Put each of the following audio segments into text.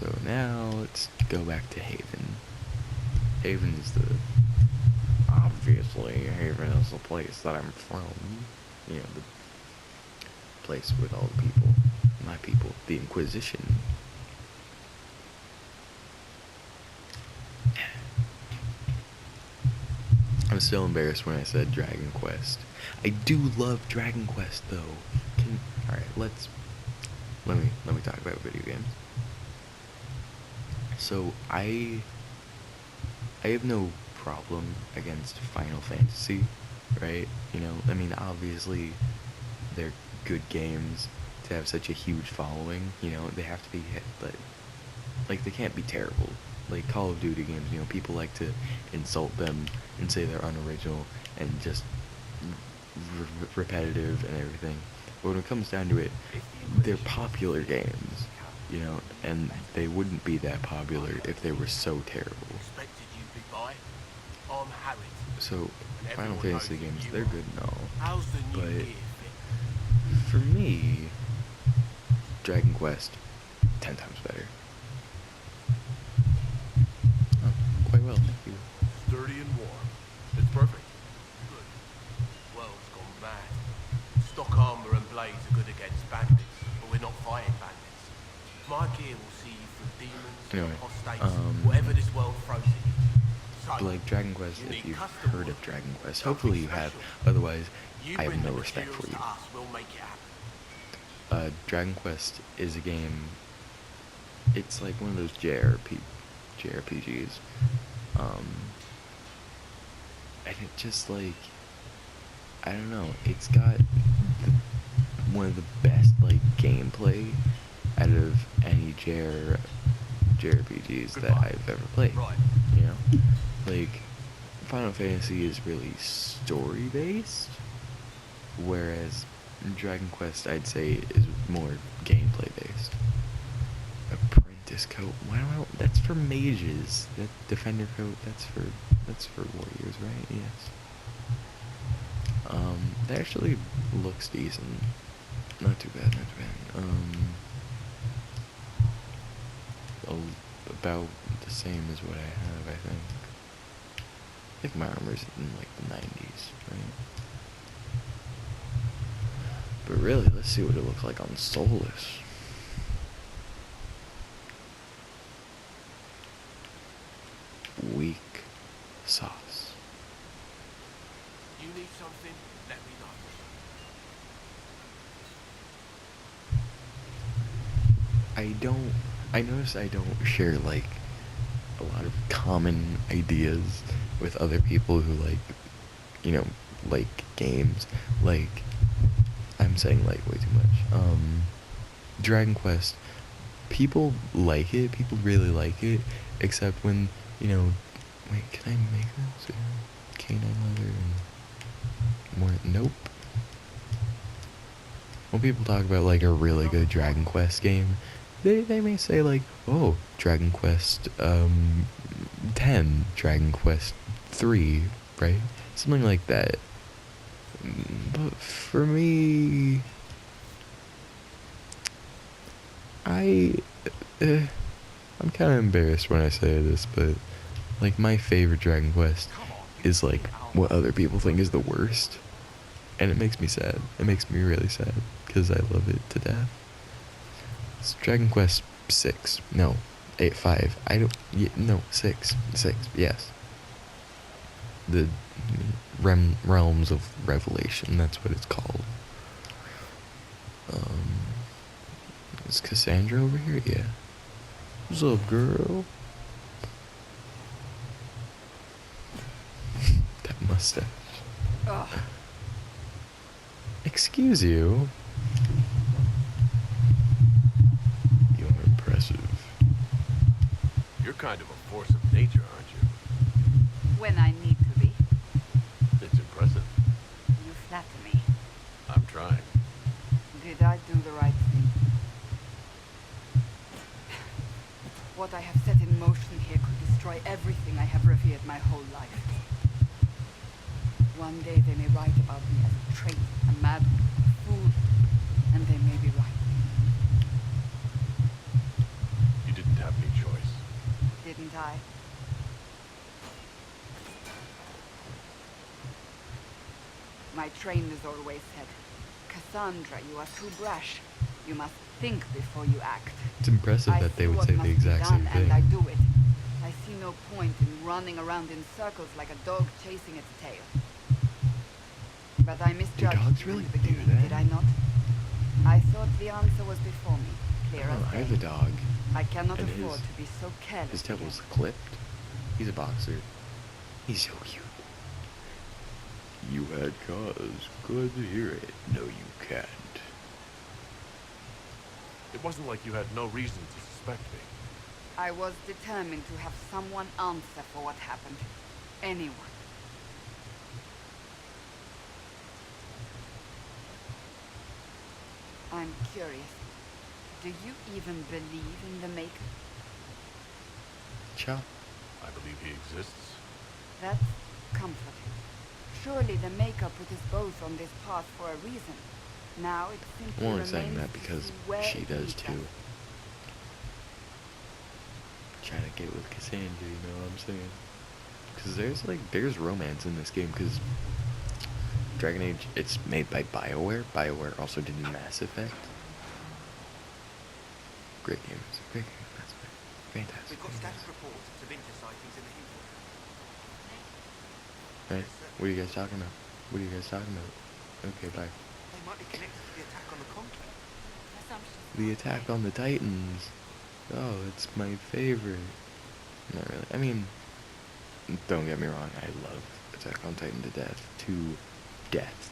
So now let's go back to Haven. Haven is obviously, Haven is the place that I'm from. You know, the place with all the people. My people. The Inquisition. I'm still embarrassed when I said Dragon Quest. I do love Dragon Quest though. Alright, let me talk about video games. So I have no problem against Final Fantasy, right? You know, I mean, obviously they're good games to have such a huge following. You know, they have to be hit, but like they can't be terrible. Like Call of Duty games, you know, people like to insult them and say they're unoriginal and just repetitive and everything. But when it comes down to it, they're popular games, you know, and they wouldn't be that popular if they were so terrible. So, Final Fantasy games, they're good and all, but for me, Dragon Quest, 10 times better. Oh, quite well, thank you. Sturdy and warm. It's perfect. Good. World's gone mad. Stock armor and blades are good against bandits, but we're not fighting bandits. My gear will see you through demons, apostates, whatever this world throws at you. So, like Dragon Quest, if you've heard of Dragon Quest, hopefully you have, otherwise I have no respect for you. We'll make it happen. Dragon Quest is a game, it's like one of those JRPGs, and it just like, I don't know, it's got one of the best like gameplay out of any JRPGs that I've ever played, you know, like Final Fantasy is really story based, whereas Dragon Quest I'd say is more gameplay based. Apprentice coat, wow, that's for mages. That defender coat, that's for warriors, right? Yes. That actually looks decent. Not too bad, not too bad. About the same as what I have, I think. I think my armor's in like the 90s, right? But really, let's see what it looks like on Solus. Weak sauce. You need something? Let me know. I notice I don't share like a lot of common ideas with other people who like, you know, like games. Like, I'm saying like way too much. Dragon Quest, people like it, people really like it, except when, you know, wait, can I make this? Canine leather and more, nope. When people talk about like a really good Dragon Quest game, they may say like, oh, Dragon Quest 10, Dragon Quest 3, right? Something like that. But for me, I'm kind of embarrassed when I say this, but like my favorite Dragon Quest is like what other people think is the worst, and it makes me sad. It makes me really sad because I love it to death. It's Dragon Quest 6. No, 8, 5. I don't. Yeah, no, 6. 6. Yes. The Realms of Revelation. That's what it's called. Is Cassandra over here? Yeah. What's up, girl? That mustache. Ugh. Excuse you. You're impressive. You're kind of a force of nature, aren't you? When I need to be. It's impressive. You flatter me. I'm trying. Did I do the right thing? What I have set in motion here could destroy everything I have revered my whole life. One day they may write about me as a traitor, a madman, a fool, and they may be right. You didn't have haven't I? My trainers always said, Cassandra, you are too brash. You must think before you act. It's impressive I that they see would what say must the be exact done, same thing. and I do it. I see no point in running around in circles like a dog chasing its tail. But I misjudged dogs you really in the do beginning, that? did I not? I thought the answer was before me, clear as Oh, I have a day. dog. I cannot And afford to be so careless. His tail again. was clipped. He's a boxer. He's so cute. You had cause. Glad to hear it. No, you can't. It wasn't like you had no reason to suspect me. I was determined to have someone answer for what happened. Anyone. I'm curious. Do you even believe in the Maker? Ciao. I believe he exists. That's comforting. Surely the Maker put us both on this path for a reason. Now it simply I'm only saying remains that to because see where she it does leads too. us. Trying to get with Cassandra, you know what I'm saying? Because there's romance in this game, because Dragon Age, it's made by BioWare. BioWare also did Mass Effect. Great games. Great game. That's right. Fantastic. We've got games. scattered reports of Vinter sightings in the Hinterland. Right? What are you guys talking about? What are you guys talking about? Okay, bye. They might be connected to the attack on the Conclave. The Attack on the Titans. Oh, it's my favorite. Not really. I mean, don't get me wrong. I love Attack on Titan to death. To death.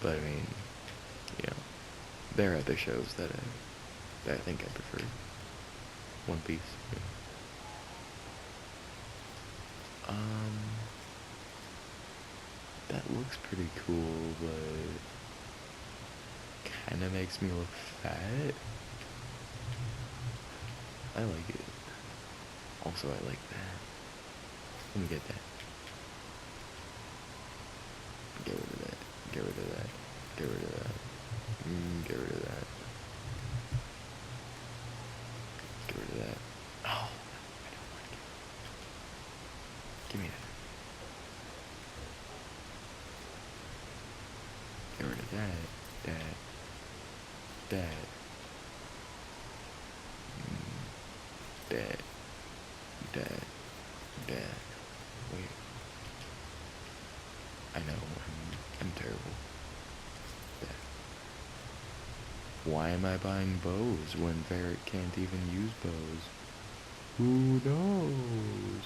But I mean, you know, there are other shows that I think I prefer. One Piece. Yeah. That looks pretty cool, but kinda makes me look fat. I like it. Also, I like that. Let me get that. Get rid of that. Get rid of that. Get rid of that. Get rid of that. Get rid of that. Oh, I don't want to give me that. Get rid of that. That. Wait. I know, I'm terrible. That. Why am I buying bows when Varric can't even use bows? Who knows?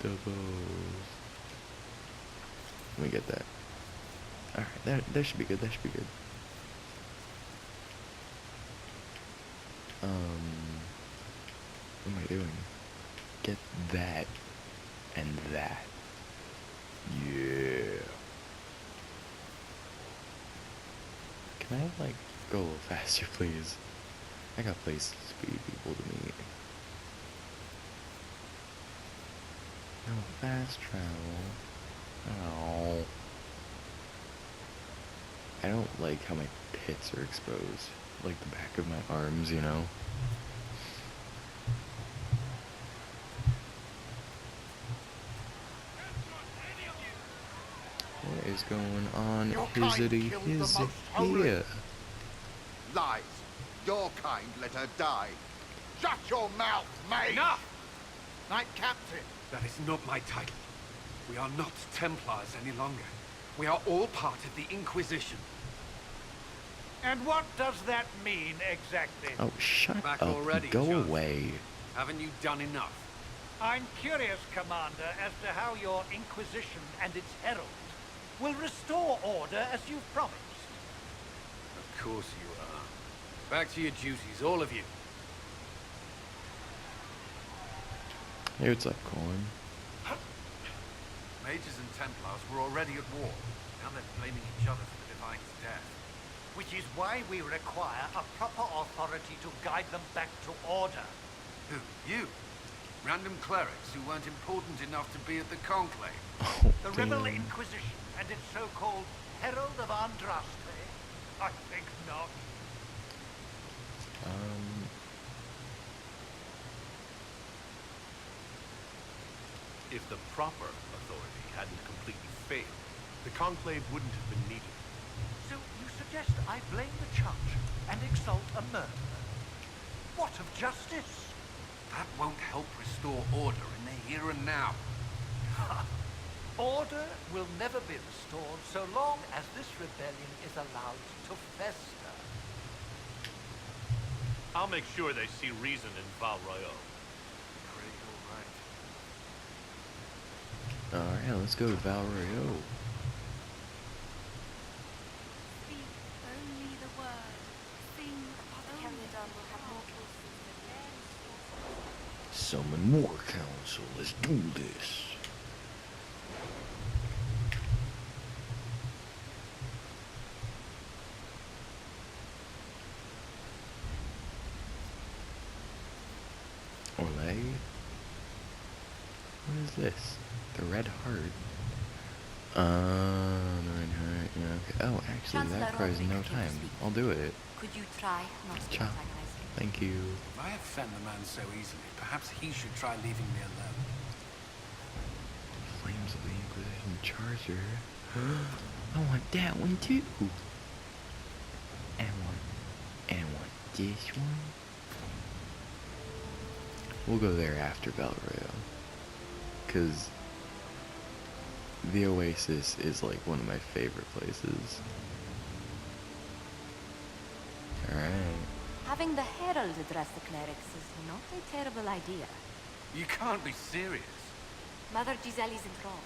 The bows. Let me get that. Alright, that should be good, that should be good. What am I doing? Get that and that. Yeah. Can I, like, go a little faster, please? I got places to be, people to meet. No, fast travel. Oh. I don't like how my pits are exposed. Like the back of my arms, you know? What is going on? Your Is kind it killed the is most it holy. here? Lies. Your kind let her die. Shut your mouth, mate! Enough! Knight Captain. That is not my title. We are not Templars any longer. We are all part of the Inquisition. And what does that mean exactly? Oh, shut Back up. already, Go Johnson. away. Haven't you done enough? I'm curious, Commander, as to how your Inquisition and its herald will restore order as you've promised. Of course you are. Back to your duties, all of you. Hey, what's up, Colin? Mages and Templars were already at war. Now they're blaming each other for the Divine's death. Which is why we require a proper authority to guide them back to order. Who? You? Random clerics who weren't important enough to be at the Conclave. Oh, The Rebel damn. Inquisition and its so-called Herald of Andraste? I think not. If the proper authority hadn't completely failed, the Conclave wouldn't have been needed. So you suggest I blame the judge and exalt a murderer? What of justice? That won't help restore order in the here and now. Order will never be restored so long as this rebellion is allowed to fester. I'll make sure they see reason in Val Royeaux. Pray you're right. Alright, let's go to Val Royeaux. Speak only the word. Sing only. Will have more cases. Summon more council. Let's do this. Olay? What is this? The Red Heart? The Red Heart, yeah, okay. Oh, actually, that Chancellor requires Roderick no came to time. speak. I'll do it. Could you try not to Cha. antagonize him? Thank you. If I offend the man so easily, perhaps he should try leaving me alone. Flames of the Inquisition Charger. I want that one too. And I want this one. We'll go there after Val Royeaux. Cause the Oasis is like one of my favorite places. Alright. Having the Herald address the clerics is not a terrible idea. You can't be serious. Mother Giselle is enthralled.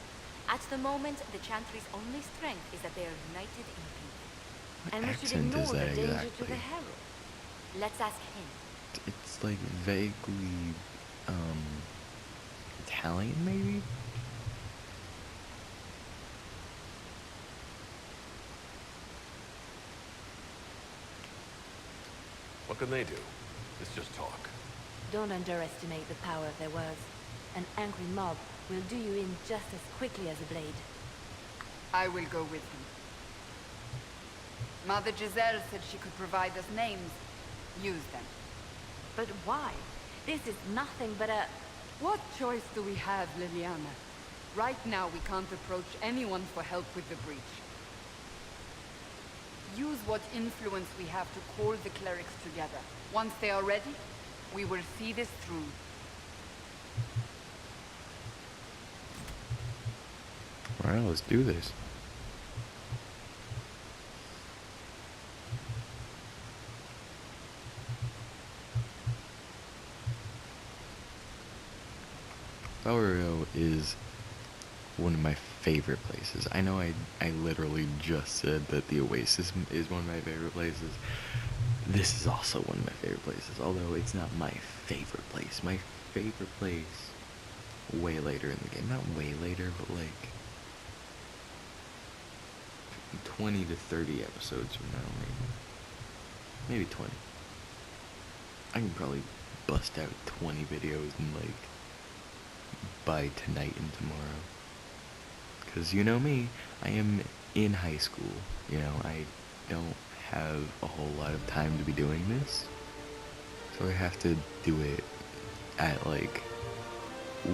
At the moment, the Chantry's only strength is that they are united in peace. What And we should accent ignore is the that danger to exactly? the Herald. Let's ask him. It's like vaguely, Italian maybe? What can they do? It's just talk. Don't underestimate the power of their words. An angry mob will do you in just as quickly as a blade. I will go with him. Mother Giselle said she could provide us names. Use them. But why? This is nothing but a... What choice do we have, Liliana? Right now, we can't approach anyone for help with the breach. Use what influence we have to call the clerics together. Once they are ready, we will see this through. Alright, let's do this. Val Royeaux is one of my favorite places. I know I literally just said that the Oasis is one of my favorite places. This is also one of my favorite places, although it's not my favorite place. My favorite place way later in the game. Not way later, but like 20 to 30 episodes from now, maybe 20. I can probably bust out 20 videos and like by tonight and tomorrow. Cause you know me, I am in high school. You know, I don't have a whole lot of time to be doing this. So I have to do it at like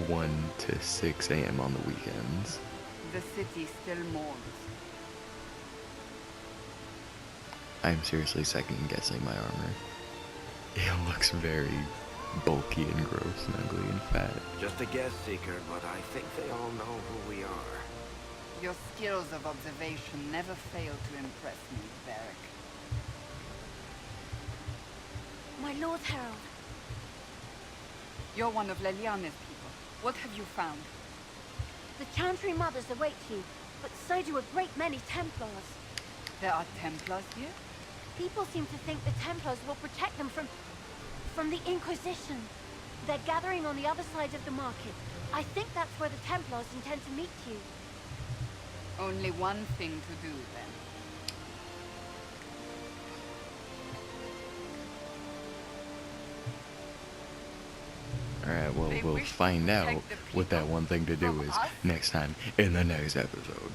1 to 6 a.m. on the weekends. The city still mourns. I'm seriously second guessing my armor. It looks very bulky and gross and ugly and fat. Just a guess, Seeker, but I think they all know who we are. Your skills of observation never fail to impress me, Varric. My Lord Herald. You're one of Leliana's people. What have you found? The Chantry mothers await you, but so do a great many Templars. There are Templars here? People seem to think the Templars will protect them from the Inquisition. They're gathering on the other side of the market. I think that's where the Templars intend to meet you. Only one thing to do, then. Alright, well, They we'll wish to find out protect the what that people one thing to do from is us? next time in the next episode.